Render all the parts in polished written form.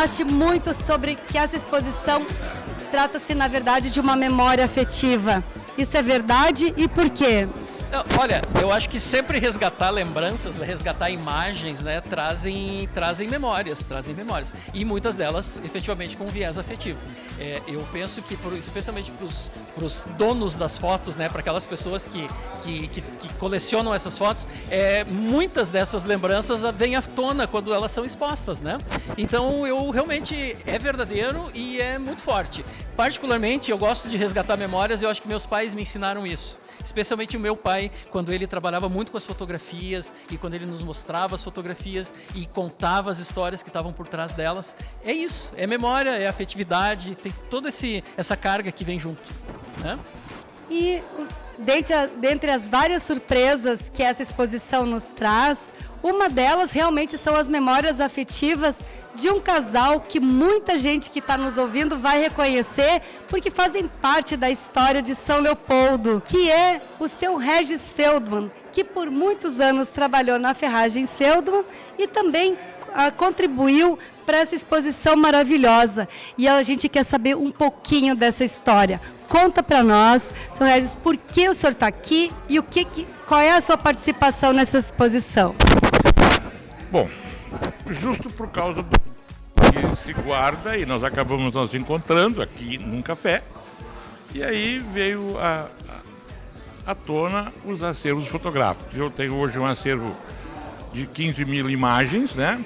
falaste muito sobre que essa exposição trata-se, na verdade, de uma memória afetiva. Isso é verdade e por quê? Olha, eu acho que sempre resgatar lembranças, resgatar imagens, né, trazem memórias. E muitas delas, efetivamente, com viés afetivo. Eu penso que, especialmente para os donos das fotos, né, para aquelas pessoas que colecionam essas fotos, muitas dessas lembranças vêm à tona quando elas são expostas, né? Então, realmente é verdadeiro e é muito forte. Particularmente, eu gosto de resgatar memórias e eu acho que meus pais me ensinaram isso. Especialmente o meu pai, quando ele trabalhava muito com as fotografias e quando ele nos mostrava as fotografias e contava as histórias que estavam por trás delas. É isso, é memória, é afetividade, tem toda essa carga que vem junto, né? E dentre as várias surpresas que essa exposição nos traz, uma delas realmente são as memórias afetivas de um casal que muita gente que está nos ouvindo vai reconhecer, porque fazem parte da história de São Leopoldo, que é o seu Regis Feldman, que por muitos anos trabalhou na Ferragens Feldman e também contribuiu para essa exposição maravilhosa. E a gente quer saber um pouquinho dessa história. Conta para nós, Sr. Regis, por que o senhor está aqui e qual é a sua participação nessa exposição? Bom, justo por causa do que se guarda, e nós acabamos nos encontrando aqui num café, e aí veio à tona os acervos fotográficos. Eu tenho hoje um acervo de 15 mil imagens, né,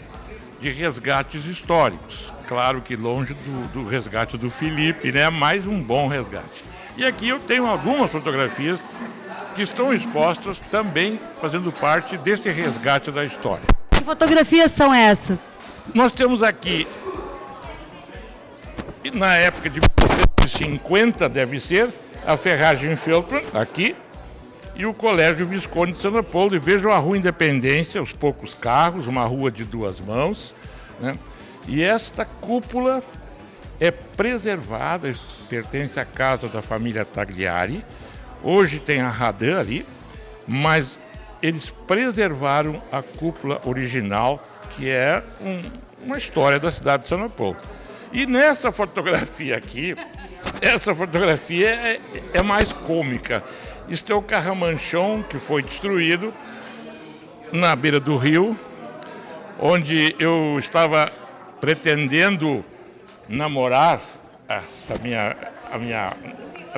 de resgates históricos. Claro que longe do resgate do Felipe, né, mais um bom resgate. E aqui eu tenho algumas fotografias que estão expostas também fazendo parte desse resgate da história. Que fotografias são essas? Nós temos aqui, na época de 1950, deve ser, a Ferragem Feldman, aqui, e o Colégio Visconde de São Leopoldo. E vejam a Rua Independência, os poucos carros, uma rua de duas mãos, né? E esta cúpula é preservada, pertence à casa da família Tagliari. Hoje tem a Radan ali, mas eles preservaram a cúpula original, que é uma história da cidade de São Leopoldo. E nessa fotografia aqui, essa fotografia é mais cômica. Este é o Carramanchão, que foi destruído na beira do rio, onde eu estava pretendendo namorar a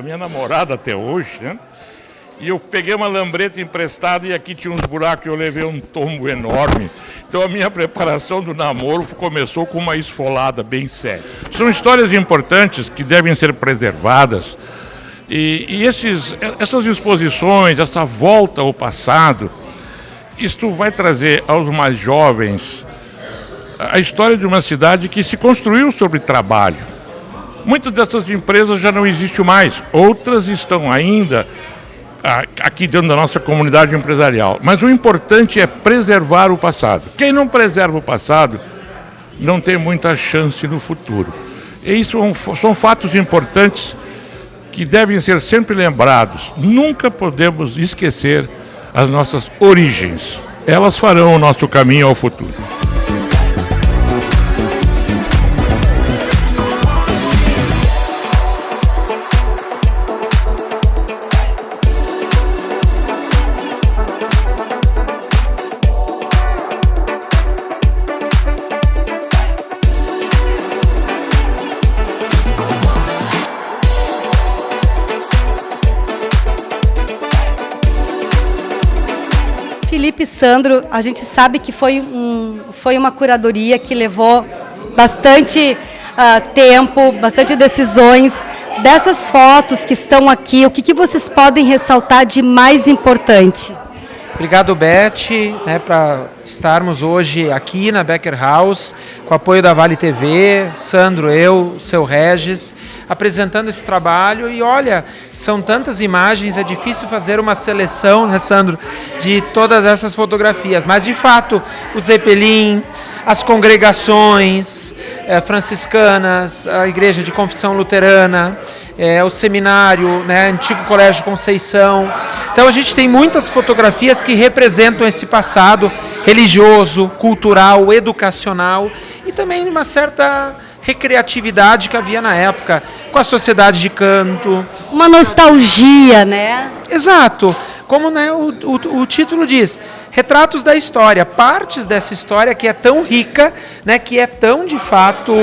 minha namorada até hoje, né? E eu peguei uma lambreta emprestada e aqui tinha uns buracos e eu levei um tombo enorme. Então a minha preparação do namoro começou com uma esfolada bem séria. São histórias importantes que devem ser preservadas. E essas exposições, essa volta ao passado, isto vai trazer aos mais jovens a história de uma cidade que se construiu sobre trabalho. Muitas dessas empresas já não existem mais, outras estão ainda aqui dentro da nossa comunidade empresarial. Mas o importante é preservar o passado. Quem não preserva o passado não tem muita chance no futuro. E isso são fatos importantes que devem ser sempre lembrados. Nunca podemos esquecer as nossas origens. Elas farão o nosso caminho ao futuro. Felipe e Sandro, a gente sabe que foi uma curadoria que levou bastante tempo, bastante decisões. Dessas fotos que estão aqui, o que vocês podem ressaltar de mais importante? Obrigado, Beth, para estarmos hoje aqui na Becker House, com o apoio da Vale TV, Sandro, eu, seu Regis, apresentando esse trabalho. E olha, são tantas imagens, é difícil fazer uma seleção, né, Sandro, de todas essas fotografias. Mas, de fato, o Zeppelin, as congregações franciscanas, a Igreja de Confissão Luterana, o seminário, né, antigo Colégio Conceição. Então a gente tem muitas fotografias que representam esse passado, religioso, cultural, educacional e também uma certa recreatividade que havia na época, com a sociedade de canto. Uma nostalgia, né? Exato. Como, né, o título diz, retratos da história, partes dessa história que é tão rica, né, que é tão, de fato,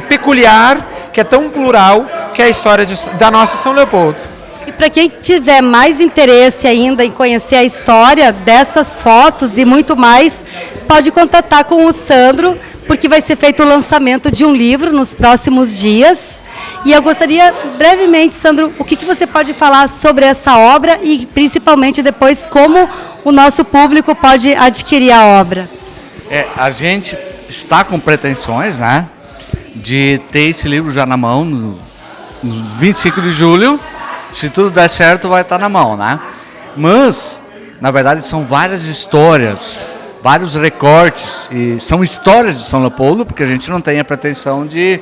peculiar, que é tão plural, que é a história da nossa São Leopoldo. E para quem tiver mais interesse ainda em conhecer a história dessas fotos e muito mais, pode contatar com o Sandro, porque vai ser feito o lançamento de um livro nos próximos dias. E eu gostaria, brevemente, Sandro, o que você pode falar sobre essa obra e, principalmente, depois, como o nosso público pode adquirir a obra? A gente está com pretensões, né, de ter esse livro já na mão no 25 de julho. Se tudo der certo, vai estar na mão, né? Mas, na verdade, são várias histórias, vários recortes, e são histórias de São Leopoldo, porque a gente não tem a pretensão de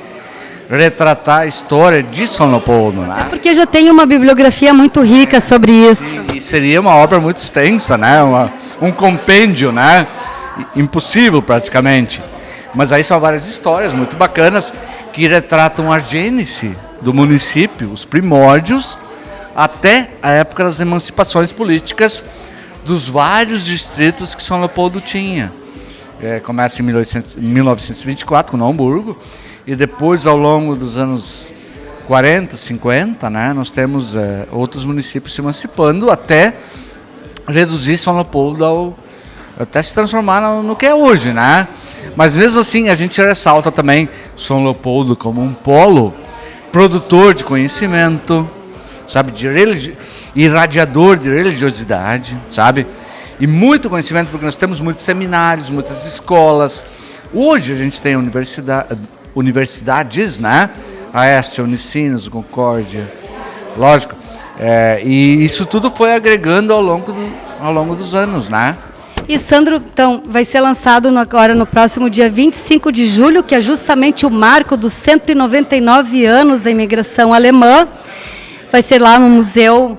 retratar a história de São Leopoldo, né? Porque já tem uma bibliografia muito rica sobre isso. E seria uma obra muito extensa, né? Um compêndio, né? Impossível praticamente. Mas aí são várias histórias muito bacanas que retratam a gênese do município, os primórdios, até a época das emancipações políticas dos vários distritos que São Leopoldo tinha. Começa em 1924 com Novo Hamburgo, e depois, ao longo dos anos 40, 50, né, nós temos outros municípios se emancipando até reduzir São Leopoldo até se transformar no que é hoje, né? Mas mesmo assim a gente ressalta também São Leopoldo como um polo produtor de conhecimento, sabe, irradiador de religiosidade, sabe? E muito conhecimento, porque nós temos muitos seminários, muitas escolas. Hoje a gente tem universidades, né? A Este, a Unicinos, Concórdia, lógico. E isso tudo foi agregando ao longo dos anos, né? E, Sandro, então, vai ser lançado agora no próximo dia 25 de julho, que é justamente o marco dos 199 anos da imigração alemã. Vai ser lá no Museu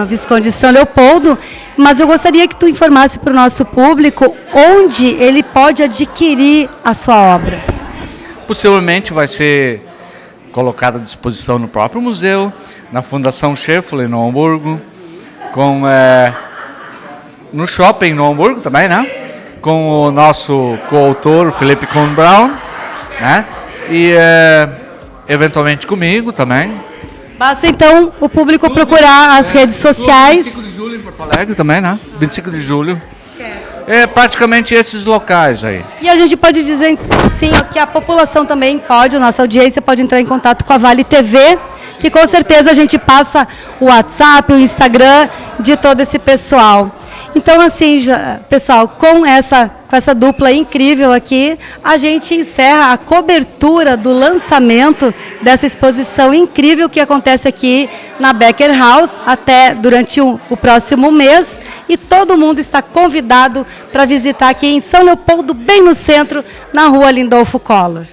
Visconde de São Leopoldo. Mas eu gostaria que tu informasse para o nosso público onde ele pode adquirir a sua obra. Possivelmente vai ser colocado à disposição no próprio museu, na Fundação Scheffler, em Novo Hamburgo, no shopping em Novo Hamburgo também, né? Com o nosso coautor, Felipe Kohn-Braun, né? E eventualmente comigo também. Basta então o público procurar as redes sociais. 25 de julho em Porto Alegre também, né? 25 de julho. Praticamente esses locais aí. E a gente pode dizer, sim, que a população também pode, a nossa audiência pode entrar em contato com a Vale TV, que com certeza a gente passa o WhatsApp, o Instagram de todo esse pessoal. Então, assim, pessoal, com essa dupla incrível aqui, a gente encerra a cobertura do lançamento dessa exposição incrível que acontece aqui na Becker House até durante o próximo mês. E todo mundo está convidado para visitar aqui em São Leopoldo, bem no centro, na rua Lindolfo Collor.